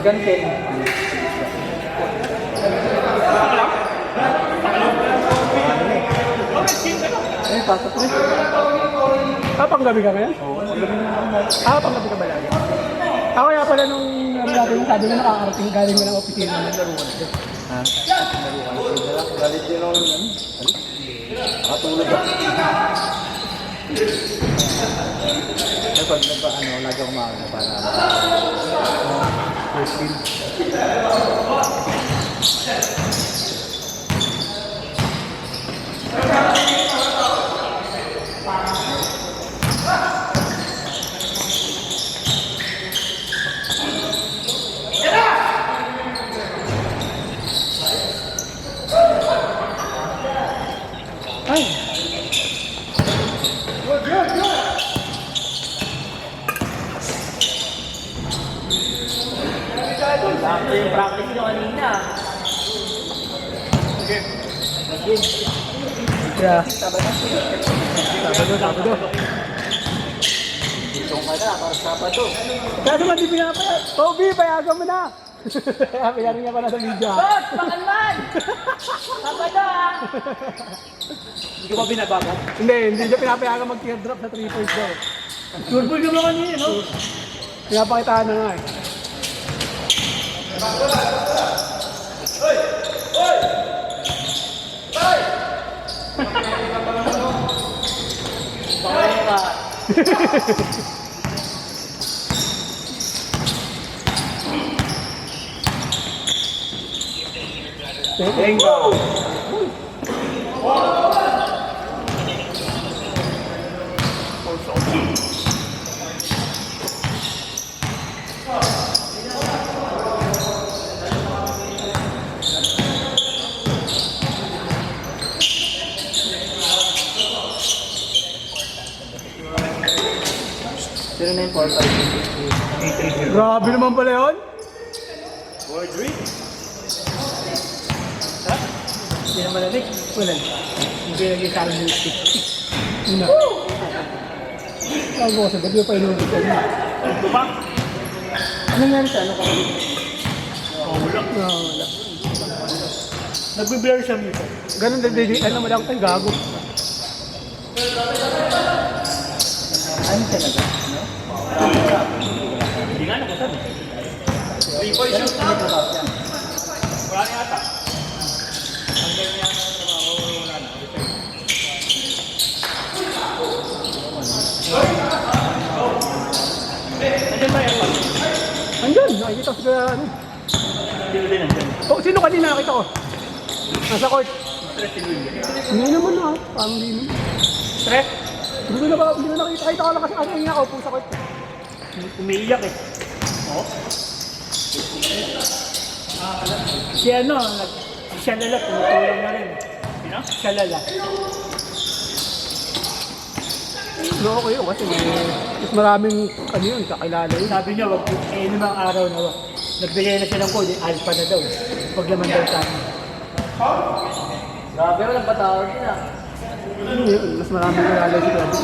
Gantin. Ay, pasok na. Panggabi ka ngayon? Oo. Panggabi ka ba lagi? Kaya pala nung natin yung sabi mo nakakarating galing mo ng opisina. Ha? Galit din ako naman. Nakatulog ako. Ay, pag lagi ako maaga para first field. Ay! Sakto yung practice nyo kanina. Yeah. Sabado. Dito ka na, para Sabado. Kaso man di pinapaya. Toby, payagan mo na! Payagan niya pala sa video. Boss, makalman! Sabado ah! Hindi ko ba binabago? Hindi niya pinapayagan mag-teardrop sa 3 points daw. Turbo ka mga kanina, no? Pinapakitaan na nga eh. Bakit ka? Tenga! Sino na yung 4-5? Grabe naman pala yun. Word read? Hindi naman natin. Wala. Hindi naging sa akin yung stick. Una. Tawag ko sa gabi pa inulit ko niya. Ito ba? Ano nangyari sa ano ka? Wala. Wala. Nagbe-blur siya minsan. Ganun din. Ano mo lang tayo gago. Ano talaga? Hindi nga nakusan. 3-point shoot na. Wala na yata. Ang ganyan yan ang trabaho, wala na. Nandiyan ba yan pa? Andyan. Nakikita ko sa ano. Hindi din nandiyan. Oh, sino kanina nakita ko? Nasa court. Stress si Luis. Hindi naman na. Parang hindi naman. Stress? Hindi na nakita. Kahit ako lang kasi ano yung nakaupo sa court. Umiiyak eh. Oo? Si ano, siya lala, tumutulong na rin. Sino? Siya lala. No, okay yun kasi mas maraming ano yun, kakilala yun. Sabi niya, wag namang araw na wag. Nagbigay na siya ng code, alpha na daw. Pag naman daw sa akin. Grabe, walang patawag din ah. Ano yun, mas maraming kakilala si Claudio.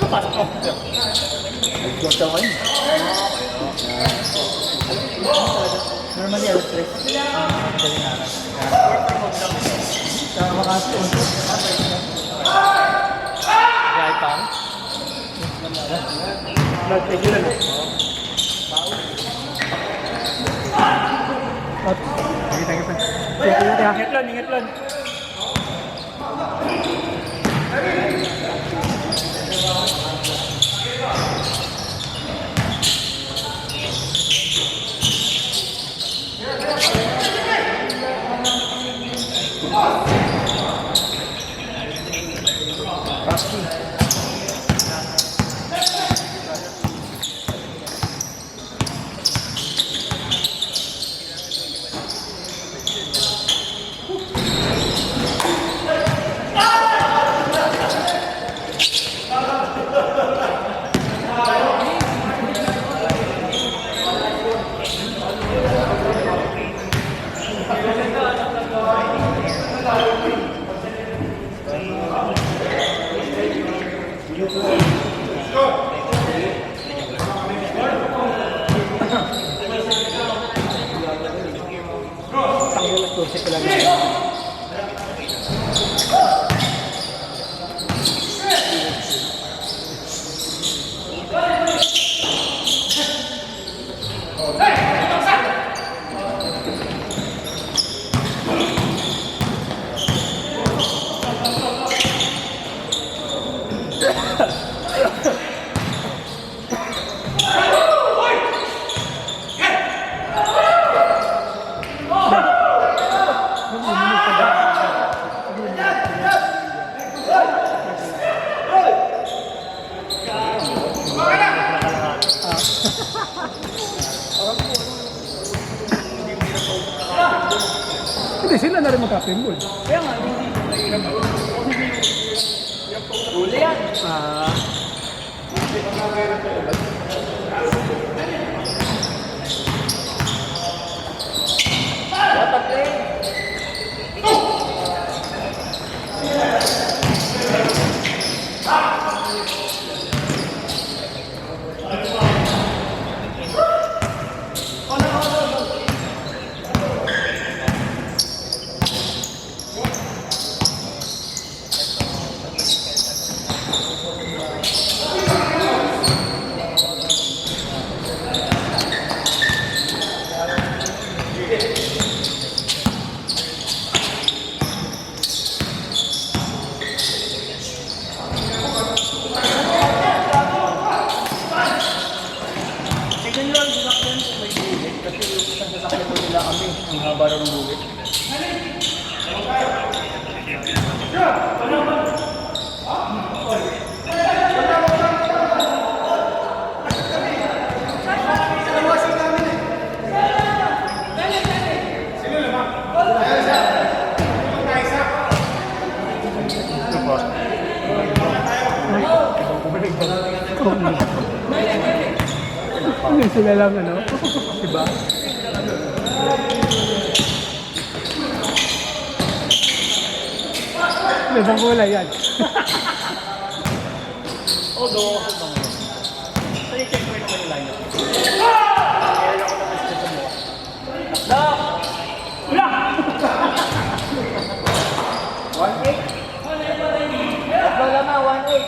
Nag-short ako yun. Normally, alas 3. Madaling araw. Sa makasyon. Kaya pa? Nag-regular na. Thank you. Check natin ha. Ingat lang, ingat lang. Tanggal at kursi ko lang. Hindi, sila na rin magka-pinball. Kaya nga, huli yan. Dapat eh. Tignan nyo ang sasakyan kung may bulit. Kasi yung isang sasakyan ko nila kami. Ang haba raw ng bulit. Hindi sila lang ano. Diba? Ibang kulay yan. Although, ako bang ito? So, i-check mo naman yung lineup. Kaya ako naman sa mo. No! Wala! 1-8. Tatlo naman, 1-8.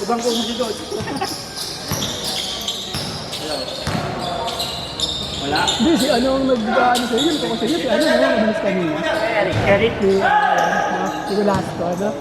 Ibang kumusi doon. Wala? Hindi, si ano ang nag-ano sa inyo. Kasi si ano mo, namalis kanina. Eric. Si Velasco, ano?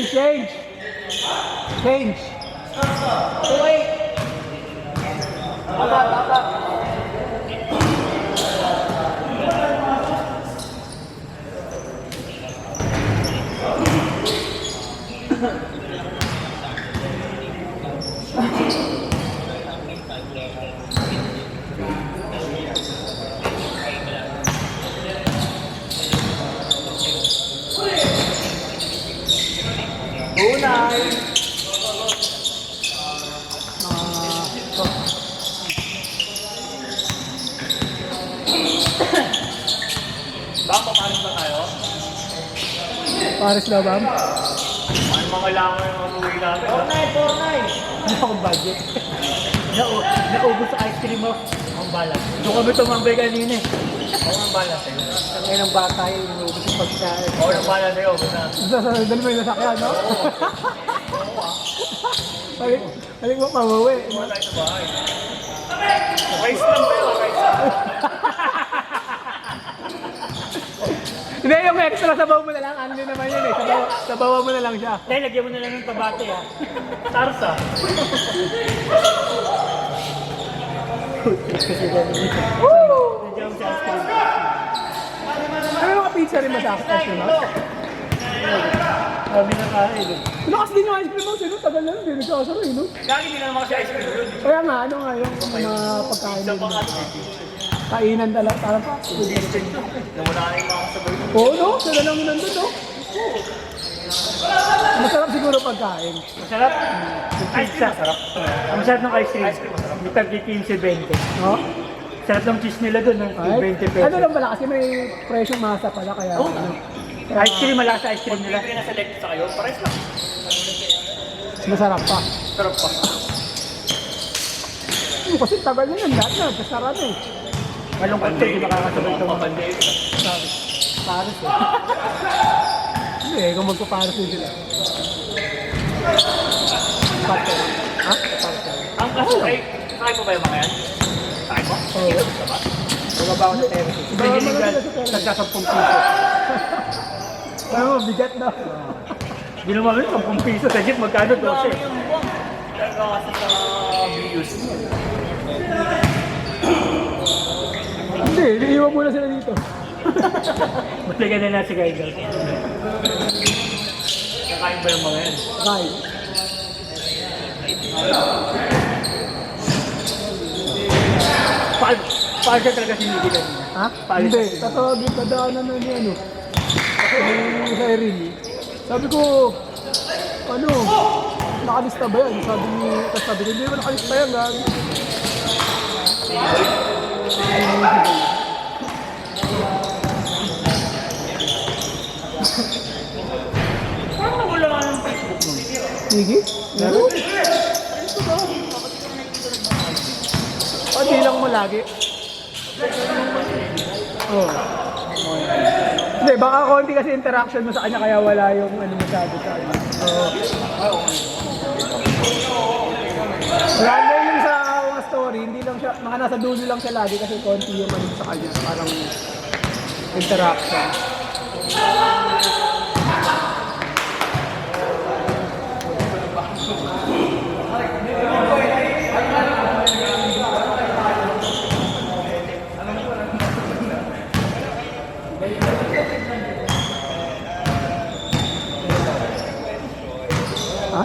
Change! 2-8. Apat. pagkain. Baka papalit ba tayo? Paris na ba? Ano mga kailangan yung umuwi natin? 4-9. Hindi akong budget. Naubos sa ice cream mo. Ang balat. Doon kami tumambay kanina eh. Oo, ang balas sa'yo. Ngayon ang bata yung naubos yung pagkain. Oo, ang balas sa'yo. Basta. Dali mo yung nasakyan, no? Balik mo pauwi. Kuha tayo sa bahay. Rice lang ba yun? Rice lang. Hindi, yung extra sabaw mo na lang. Ano din naman yun eh. Sabawan mo na lang siya. Dahil lagyan mo na lang ng pabate ha. Tarsa. Kasi ganun. Woo! Nandiyan sa ice cream. Ano yung mga pizza rin masakit, no? Kami na kain eh. Lakas din yung ice cream mo. Sino? Tagal na hindi nagkakasaro eh, no? Lagi din naman kasi ice cream yun. Kaya nga, ano nga yung mga pagkain Isang din. pangkat. Kainan talaga. Parang pa. Nawala na yung mga kasabay mo. Oo, no? Sila lang nandun, no? Masarap siguro pagkain. Masarap. Ice cream masarap. Ang sarap ng ice cream. Ice cream masarap. Yung tag 15-20. No? Sarap ng cheese nila doon, no? Ay, 20 pesos. ano lang pala kasi may presyong masa pala kaya. Oo. Ano, Ice cream, malasa ice cream nila. Hindi na select sa kayo. Pares lang. masarap pa. Sarap pa. Kasi tagal na yan, lahat na. Kasarap eh. Malungkot ko, hindi makakasabay ito mga Pandemic. Paris eh. Hindi eh, kung magpaparis din sila. Pato. Ha? Pato. Ang kaso ay, sakay mo ba yung mga yan? Sakay mo? Oo. Bumaba ako sa terrace. Baka maganda sa pera. Nagsasampung piso. Ano mo, bigat na. Hindi naman yun, 10 piso. Sa jeep, magkano? 12. Dami yung buwang. Talaga kasi sa videos mo. Hindi, iniiwan muna sila dito. Magligan na natin si Kaigal. Kakain ba yung mga yan? Kain. Paano siya talaga sinigilan niya? Ha? Paalis Hindi, na. tatawagin, dadaanan na ni ano. Ni Irene. Sabi ko, ano, nakalista ba yan? Sabi ko, hindi mo nakalista yan, gagi. Parang nawala nga ng Facebook mo. Sige? Meron? O, di lang mo lagi. Oo. Hindi, baka konti kasi interaction mo sa kanya kaya wala yung ano masyado sa kanya. Oo. Wala na yung sa mga story, hindi lang siya, mga nasa dulo lang siya lagi kasi konti yung ano sa kanya, parang interaction. Ha?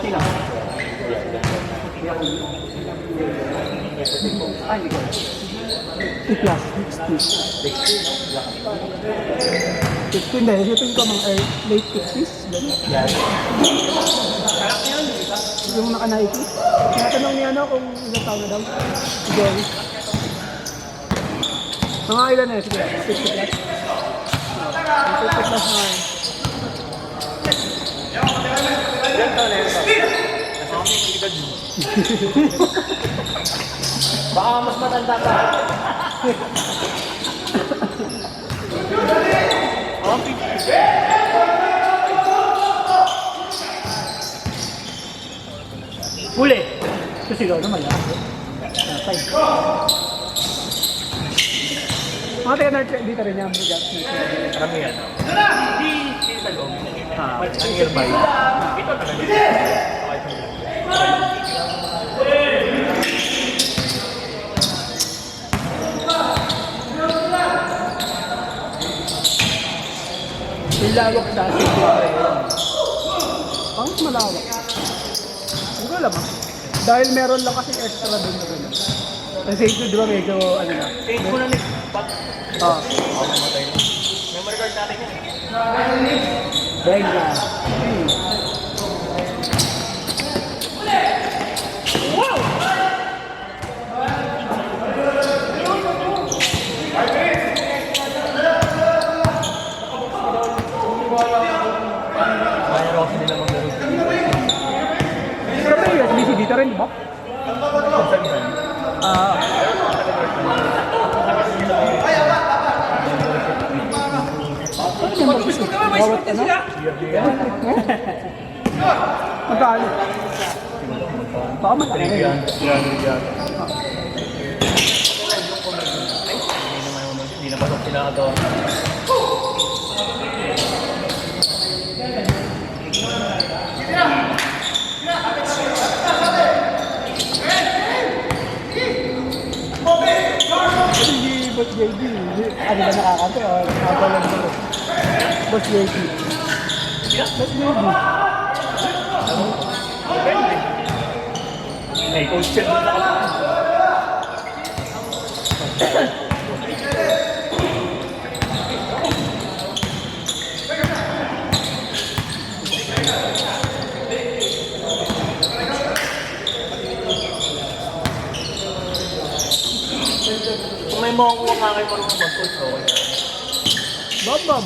Plus, 60. 15 dahil ito yung mga late 50s. Yung naka-Nike. Natanong niya ano kung ilang taon na daw. Si Jerry. Mga ilan na yun? Sige, 50 plus. 50 plus na yun. Ilan taon na yun ba? Baka mas matanda pa. Oh, 50. Huli! Ito sigaw naman lang. Patay. Mga taga-nerd dito rin yan. Marami yan. Hindi sa loob. Ang nearby. Ito talaga. Yung lawak sa asin. Ang malawak. Hindi ko alam ah. Dahil meron lang kasi extra doon na gano'n. Kasi ito di ba medyo ano na. Take ko na next. Back. Ah. Ako mamatay na. Memory card natin yan. Dahil na. Kaya raw nila maglaro. Pero may USB dito rin, di ba? Ah. Ano yung mag-gusto? Bawat ano? Magkano? Baka malaki. Hindi na pasok sila ito. Hindi, Boss JD. Ano ba nakakante o nakakalang ba? Boss JD. Boss JD. May coach siya doon sa kung may makukuha nga kayo marunong mag-coach, okay. Bam.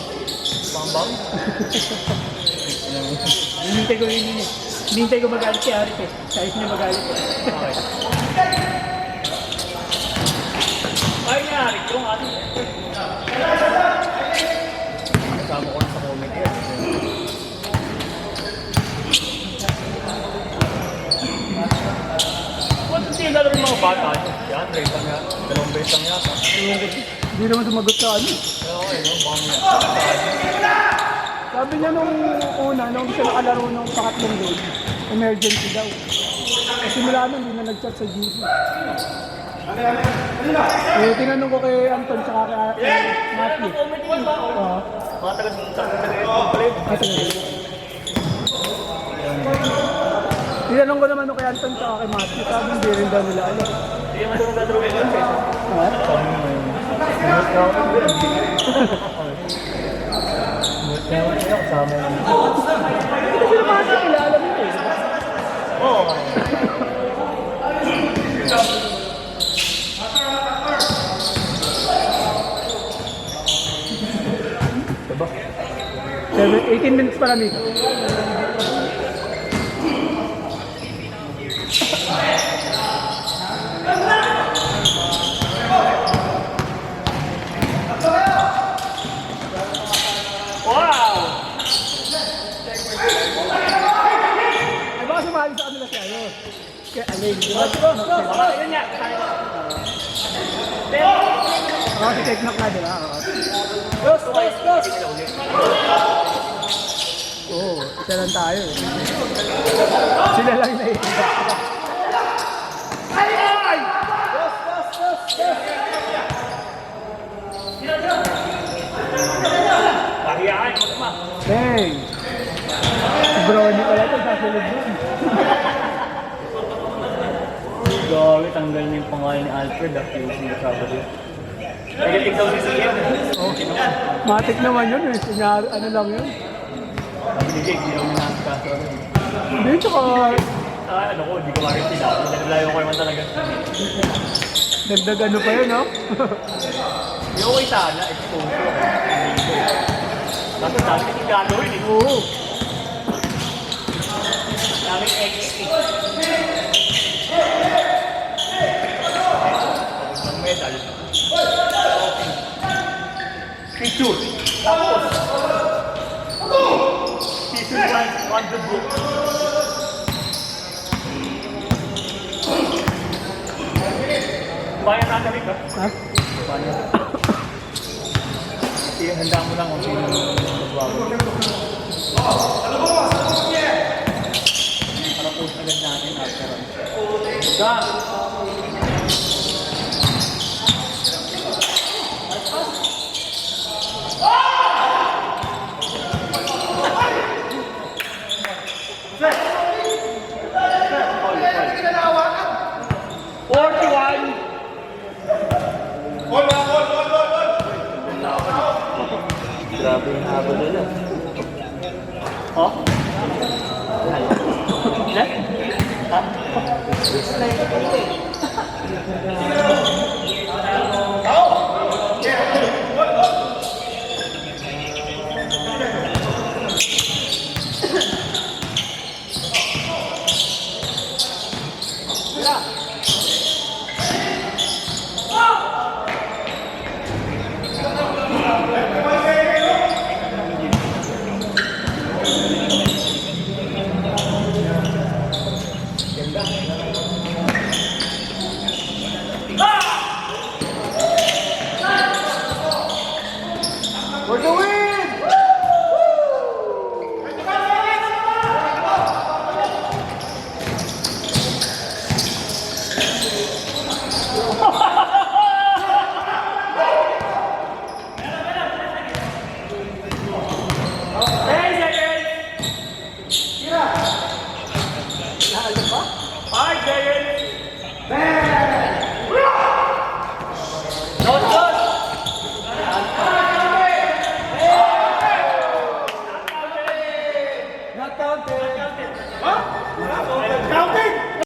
Bang-bang? Hinintay ko yun eh. Hinintay ko magalit si Arik eh. Kahit niya magalit eh. Okay. Ay niya Arik, yung ating kasama ko na sa comment eh. What's the lalo ng mga bata nyo? Yan, rate lang yan. 2 beses lang yata. Hindi naman sumagot sa ano. Pero okay, no? Baka mo yan. Sabi niya nung una, nung siya nakalaro ng pangatlong goal, emergency daw. Simula nun, hindi na nag-chat sa GC. Tinanong ko kay Anton tsaka kay Matthew. Comment yun ba? Oo. Mga taga-taga-taga-taga. Tinanong ko naman nung kay Anton tsaka kay Matthew. Sabi hindi rin daw nila alam. Hindi naman doon nagdadaro kayo doon. Ha? Hindi sila Matthew kilala nila eh. Oo. Diba? 18 minutes pa kami. Wow! Ay baka sumali sa kanila si ano. Kaya Alain. Yun nga. Pero, Oo, si Teknok na diba? Oo, isa lang tayo eh. Sila lang na eh. pahiyaan, magma. Hey! Si Brony pala ito, sasunod doon. Grabe, tanggal niya yung pangalan ni Alfred after yung sinasabi ko. Negative daw si CM. Oh, matik naman yun eh. Kunyari, ano lang yun. Sabi ni Jake, hindi naman nakakaso. Hindi, tsaka Ano ko, hindi ko marin sila. Naglayo ko naman talaga. dagdag ano pa yun, no? Hindi okay sana, exposure ako. Tapos dami kasi gagawin eh. Oo. Daming XP. Ang medal. Picture. Tapos. Season 1, on the book. Bayan natin ito. Ha? Bayan. Handa mo lang kung sino magbago. Para post agad natin after on. Gam! Grabe yung habol nila. Oh? Ilan? Ha?